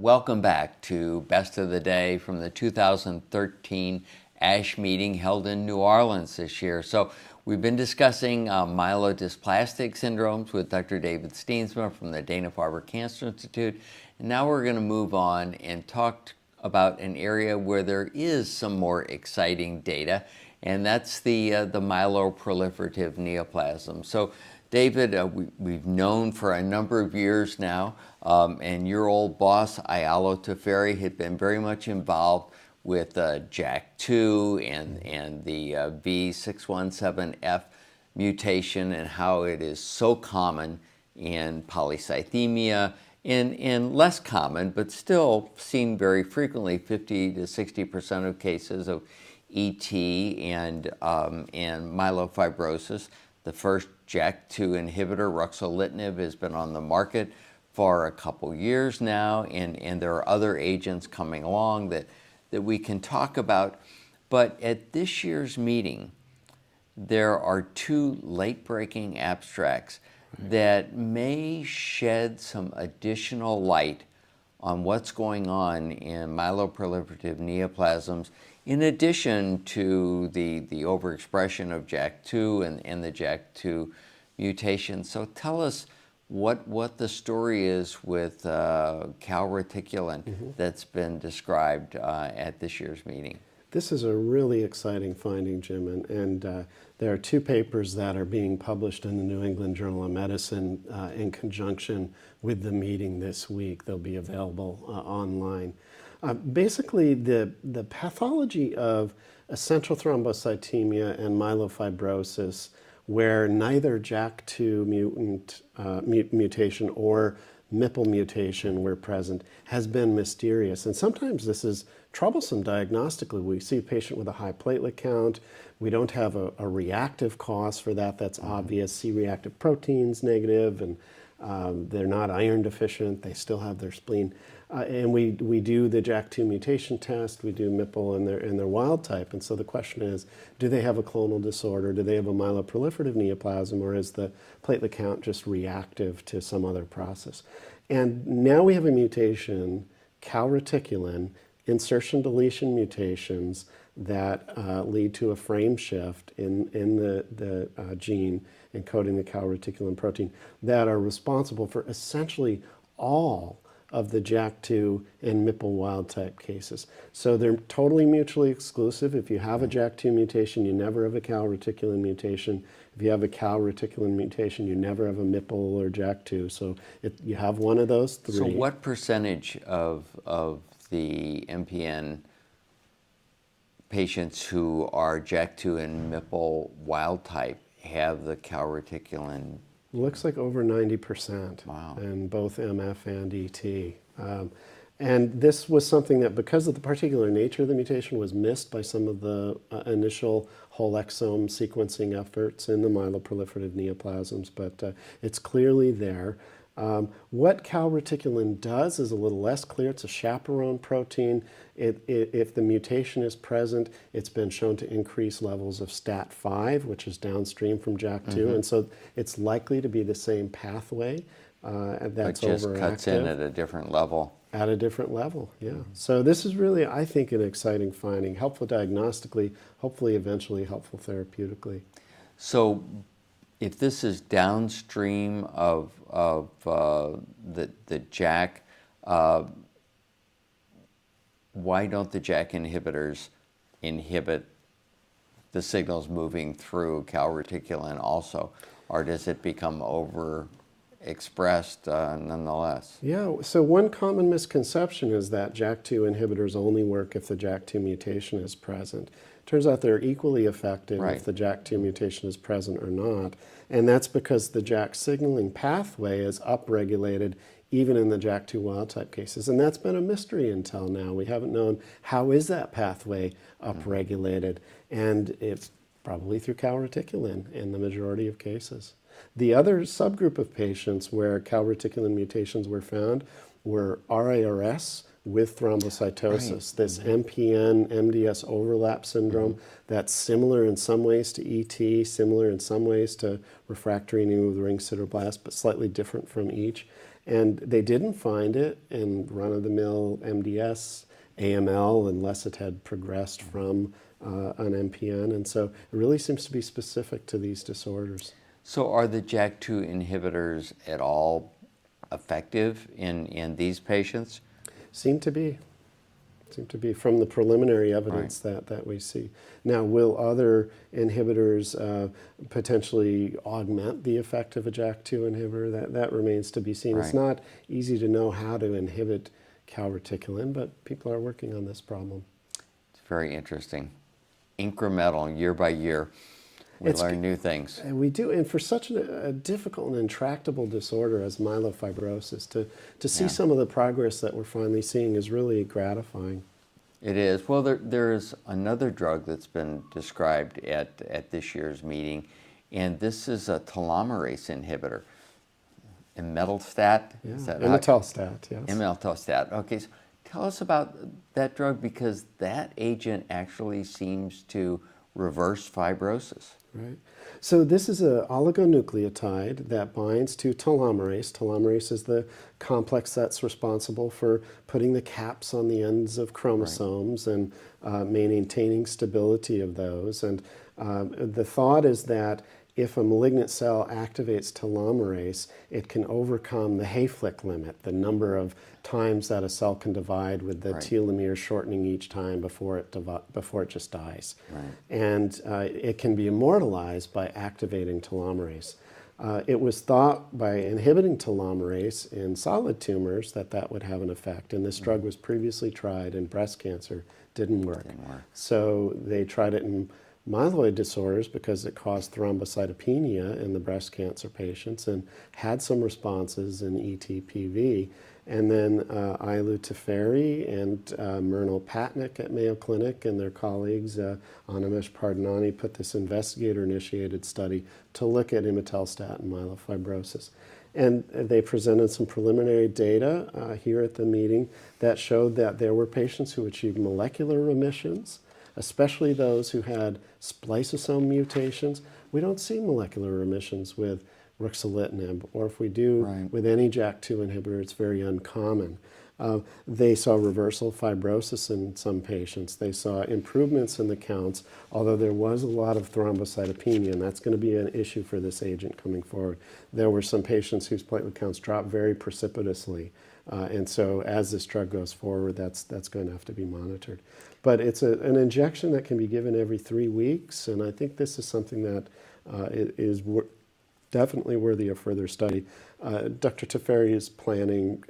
welcome back to Best of the Day from the 2013 ASH meeting held in New Orleans this year. So we've been discussing myelodysplastic syndromes with Dr. David Steensma from the Dana-Farber Cancer Institute. And now we're going to move on and talk about an area where there is some more exciting data, and that's the myeloproliferative neoplasm. So David, we've known for a number of years now, and your old boss, Ayalo Teferi, had been very much involved with JAK2 and the V617F mutation and how it is so common in polycythemia and less common, but still seen very frequently, 50 to 60% of cases of ET and myelofibrosis. The first JAK2 inhibitor, ruxolitinib, has been on the market for a couple years now, and there are other agents coming along that we can talk about. But at this year's meeting, there are two late-breaking abstracts that may shed some additional light on what's going on in myeloproliferative neoplasms, in addition to the overexpression of JAK2 and the JAK2 mutation. So tell us what the story is with calreticulin that's been described at this year's meeting. This is a really exciting finding, Jim, and there are two papers that are being published in the New England Journal of Medicine in conjunction with the meeting this week. They'll be available online. Basically, the pathology of essential thrombocythemia and myelofibrosis, where neither JAK2 mutation or MPL mutation were present, has been mysterious. And sometimes this is troublesome diagnostically. We see a patient with a high platelet count. We don't have a reactive cause for that that's obvious. C-reactive protein's negative, and they're not iron deficient. They still have their spleen. And we do the JAK2 mutation test. We do MPL in their wild type. And so the question is, do they have a clonal disorder? Do they have a myeloproliferative neoplasm, or is the platelet count just reactive to some other process? And now we have a mutation, calreticulin, insertion deletion mutations that lead to a frame shift in the gene encoding the calreticulin protein that are responsible for essentially all of the JAK2 and MPL wild type cases. So they're totally mutually exclusive. If you have a JAK2 mutation, you never have a calreticulin mutation. If you have a calreticulin mutation, you never have a MPL or JAK2. So you have one of those three. So what percentage of the MPN patients who are JAK2 and MPL wild type have the calreticulin? Looks like over 90%. Wow. In both MF and ET. And this was something that, because of the particular nature of the mutation, was missed by some of the initial whole exome sequencing efforts in the myeloproliferative neoplasms, but it's clearly there. What calreticulin does is a little less clear. It's a chaperone protein. If the mutation is present, it's been shown to increase levels of STAT5, which is downstream from JAK2, and so it's likely to be the same pathway that's but just overactive. Cuts in at a different level. At a different level, yeah. So this is really, I think, an exciting finding, helpful diagnostically, hopefully eventually helpful therapeutically. So if this is downstream of the JAK, why don't the JAK inhibitors inhibit the signals moving through calreticulin also? Or does it become overexpressed nonetheless? Yeah, so one common misconception is that JAK2 inhibitors only work if the JAK2 mutation is present. Turns out they're equally effective if the JAK2 mutation is present or not. And that's because the JAK signaling pathway is upregulated even in the JAK2 wild-type cases. And that's been a mystery until now. We haven't known how is that pathway upregulated. And it's probably through calreticulin in the majority of cases. The other subgroup of patients where calreticulin mutations were found were RARS, with thrombocytosis, Right. this MPN MDS overlap syndrome that's similar in some ways to ET, similar in some ways to refractory anemia with ring sideroblast, but slightly different from each. And they didn't find it in run-of-the-mill MDS, AML, unless it had progressed from an MPN. And so it really seems to be specific to these disorders. So are the JAK2 inhibitors at all effective in these patients? Seem to be from the preliminary evidence that we see. Now, will other inhibitors potentially augment the effect of a JAK2 inhibitor? That remains to be seen. Right. It's not easy to know how to inhibit calreticulin, but people are working on this problem. It's very interesting. Incremental, year by year, we learn new things. And we do, and for such a difficult and intractable disorder as myelofibrosis, to see some of the progress that we're finally seeing is really gratifying. It is. Well, there is another drug that's been described at this year's meeting, and this is a telomerase inhibitor. Imedex. Yeah, Is that imetelstat, yes. Imedex. Okay, so tell us about that drug, because that agent actually seems to reverse fibrosis. Right. So this is an oligonucleotide that binds to telomerase. Telomerase is the complex that's responsible for putting the caps on the ends of chromosomes and maintaining stability of those. And the thought is that if a malignant cell activates telomerase, it can overcome the Hayflick limit, the number of times that a cell can divide with the telomere shortening each time before it just dies. Right. And it can be immortalized by activating telomerase. It was thought by inhibiting telomerase in solid tumors that would have an effect, and this drug was previously tried in breast cancer, didn't work. So they tried it in myeloid disorders because it caused thrombocytopenia in the breast cancer patients and had some responses in ETPV. And then Ailu Teferi and Myrnal Patnick at Mayo Clinic and their colleagues, Animesh Pardhanani, put this investigator-initiated study to look at imetelstat and myelofibrosis. And they presented some preliminary data here at the meeting that showed that there were patients who achieved molecular remissions, especially those who had spliceosome mutations. We don't see molecular remissions with ruxolitinib, or if we do with any JAK2 inhibitor, it's very uncommon. They saw reversal of fibrosis in some patients. They saw improvements in the counts, although there was a lot of thrombocytopenia, and that's going to be an issue for this agent coming forward. There were some patients whose platelet counts dropped very precipitously, and so as this drug goes forward, that's going to have to be monitored. But it's an injection that can be given every 3 weeks, and I think this is something that is definitely worthy of further study. Dr. Teferi is planning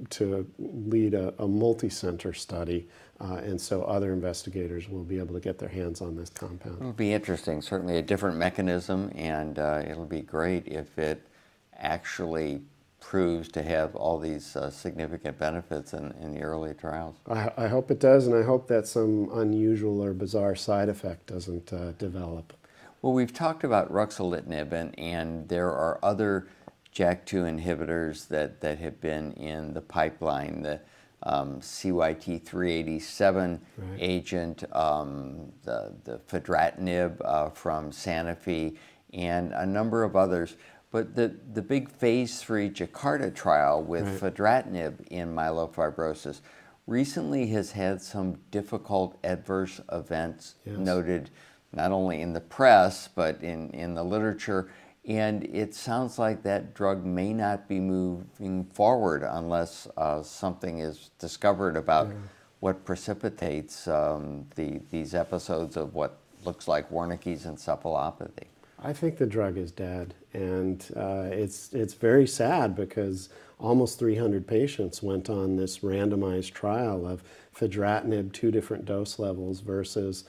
to lead a multi-center study, and so other investigators will be able to get their hands on this compound. It'll be interesting, certainly a different mechanism, and it'll be great if it actually proves to have all these significant benefits in the early trials. I hope it does, and I hope that some unusual or bizarre side effect doesn't develop. Well, we've talked about ruxolitinib, and there are other JAK2 inhibitors that have been in the pipeline. The CYT387 agent, the fedratinib from Sanofi, and a number of others. But the big phase 3 Jakarta trial with fedratinib in myelofibrosis recently has had some difficult adverse events noted not only in the press but in the literature, and it sounds like that drug may not be moving forward unless something is discovered about what precipitates these episodes of what looks like Wernicke's encephalopathy. I think the drug is dead, and it's very sad because almost 300 patients went on this randomized trial of fedratinib, 2 different dose levels versus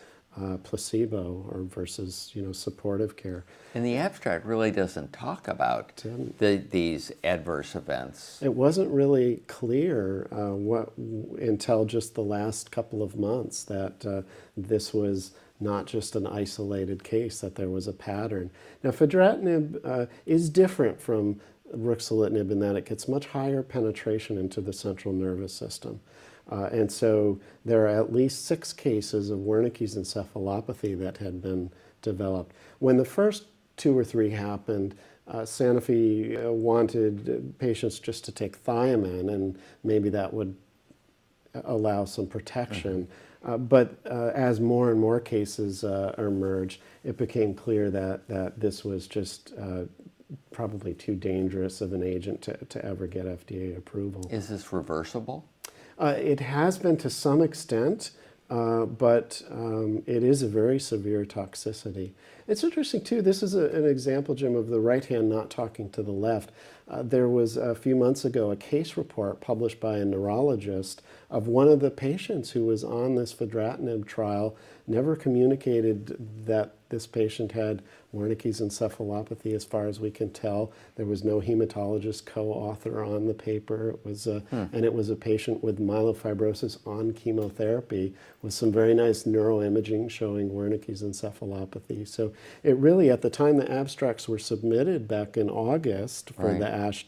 placebo or versus supportive care. And the abstract really doesn't talk about these adverse events. It wasn't really clear until just the last couple of months that this was not just an isolated case, that there was a pattern. Now, fedratinib is different from ruxolitinib in that it gets much higher penetration into the central nervous system. And so there are at least 6 cases of Wernicke's encephalopathy that had been developed. When the first 2 or 3 happened, Sanofi wanted patients just to take thiamine, and maybe that would allow some protection. But as more and more cases emerged, it became clear that this was just probably too dangerous of an agent to ever get FDA approval. Is this reversible? It has been to some extent, but it is a very severe toxicity. It's interesting too, this is an example, Jim, of the right hand not talking to the left. There was a few months ago a case report published by a neurologist of one of the patients who was on this fedratinib trial, never communicated that this patient had Wernicke's encephalopathy as far as we can tell. There was no hematologist co-author on the paper. It was and it was a patient with myelofibrosis on chemotherapy with some very nice neuroimaging showing Wernicke's encephalopathy. So it really, at the time the abstracts were submitted back in August for the ASH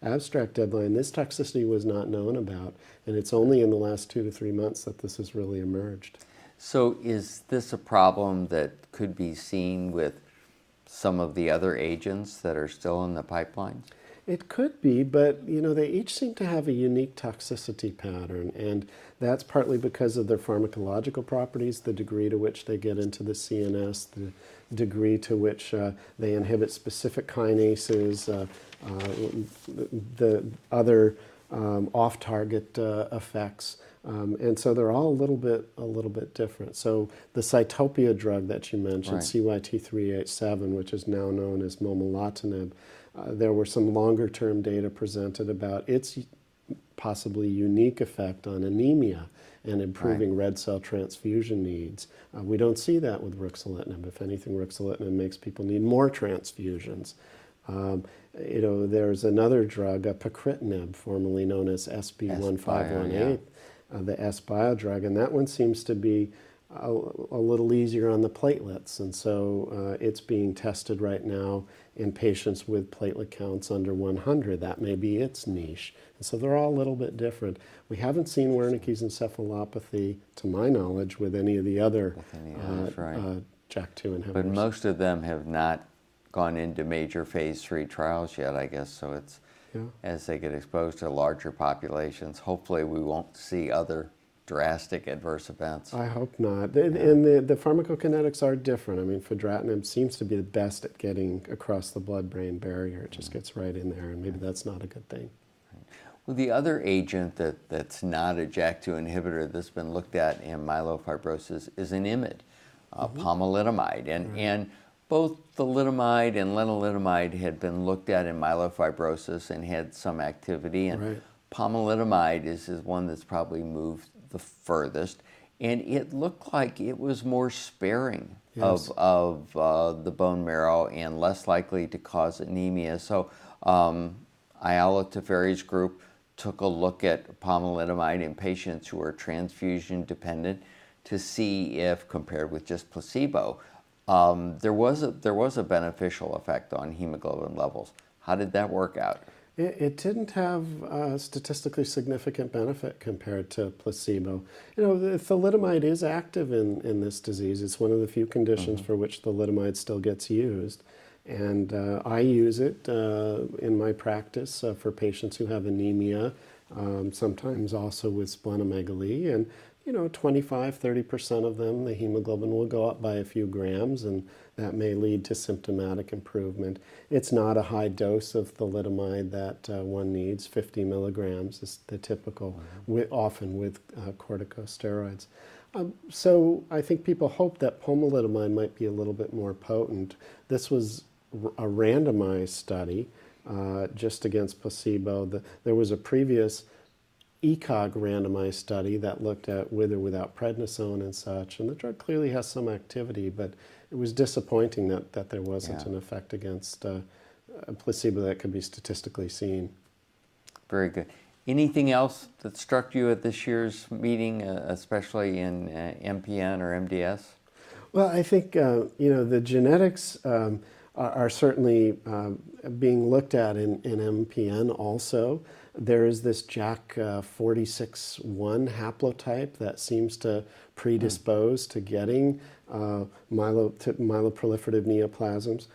abstract deadline, this toxicity was not known about. And it's only in the last 2 to 3 months that this has really emerged. So is this a problem that could be seen with some of the other agents that are still in the pipelines? It could be, but they each seem to have a unique toxicity pattern, and that's partly because of their pharmacological properties, the degree to which they get into the CNS, the degree to which they inhibit specific kinases, the other off-target effects. And so they're all a little bit different. So the Cytopia drug that you mentioned, CYT387, which is now known as momelotinib, there were some longer-term data presented about its possibly unique effect on anemia and improving red cell transfusion needs. We don't see that with ruxolitinib. If anything, ruxolitinib makes people need more transfusions. There's another drug, pacritinib, formerly known as SB1518, the S-Bio drug, and that one seems to be a little easier on the platelets, and so it's being tested right now in patients with platelet counts under 100. That may be its niche. And so they're all a little bit different. We haven't seen Wernicke's encephalopathy, to my knowledge, with any of the other JAK2 inhibitors. But most of them have not gone into major phase 3 trials yet, I guess, so it's as they get exposed to larger populations, hopefully we won't see other drastic adverse events. I hope not. And the pharmacokinetics are different. I mean, fedratinib seems to be the best at getting across the blood-brain barrier. It just gets right in there, and maybe that's not a good thing. Well, the other agent that's not a JAK2 inhibitor that's been looked at in myelofibrosis is an IMiD, pomalidomide. And both thalidomide and lenalidomide had been looked at in myelofibrosis and had some activity. And pomalidomide is one that's probably moved the furthest. And it looked like it was more sparing of the bone marrow and less likely to cause anemia. So Ayala Teferi's group took a look at pomalidomide in patients who are transfusion dependent to see if, compared with just placebo, there was a beneficial effect on hemoglobin levels. How did that work out? It didn't have a statistically significant benefit compared to placebo. The thalidomide is active in this disease. It's one of the few conditions for which thalidomide still gets used. And I use it in my practice for patients who have anemia, sometimes also with splenomegaly. And 25-30% of them, the hemoglobin will go up by a few grams, and that may lead to symptomatic improvement. It's not a high dose of thalidomide that one needs. 50 milligrams is the typical, often with corticosteroids. So I think people hope that pomalidomide might be a little bit more potent. This was a randomized study just against placebo. There was a previous ECOG randomized study that looked at with or without prednisone and such, and the drug clearly has some activity, but it was disappointing that there wasn't an effect against a placebo that could be statistically seen. Very good. Anything else that struck you at this year's meeting, especially in MPN or MDS? Well, I think the genetics are certainly being looked at in MPN also. There is this JAK46.1 haplotype that seems to predispose to getting myeloproliferative neoplasms.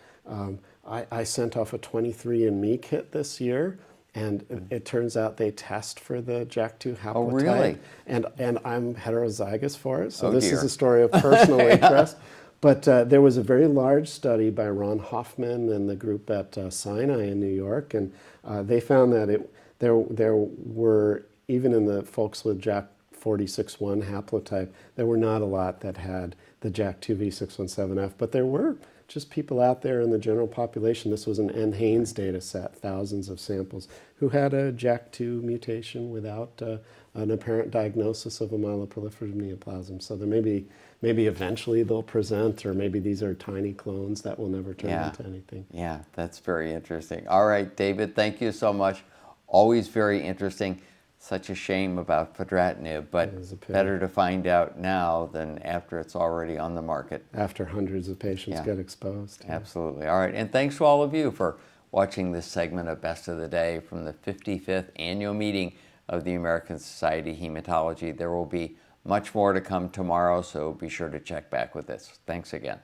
I sent off a 23andMe kit this year, and it turns out they test for the JAK2 haplotype. Oh, really? And I'm heterozygous for it, so Oh, this dear. is a story of personal interest. But there was a very large study by Ron Hoffman and the group at Sinai in New York, and they found that there were, even in the folks with JAK46.1 haplotype, there were not a lot that had the JAK2 V617F, but there were just people out there in the general population. This was an N. Haynes data set, thousands of samples, who had a JAK2 mutation without an apparent diagnosis of a myeloproliferative neoplasm. So there maybe eventually they'll present, or maybe these are tiny clones that will never turn into anything. Yeah, that's very interesting. All right, David, thank you so much. Always very interesting. Such a shame about fedratinib, but better to find out now than after it's already on the market. After hundreds of patients get exposed. Absolutely. All right, and thanks to all of you for watching this segment of Best of the Day from the 55th Annual Meeting of the American Society of Hematology. There will be much more to come tomorrow, so be sure to check back with this. Thanks again.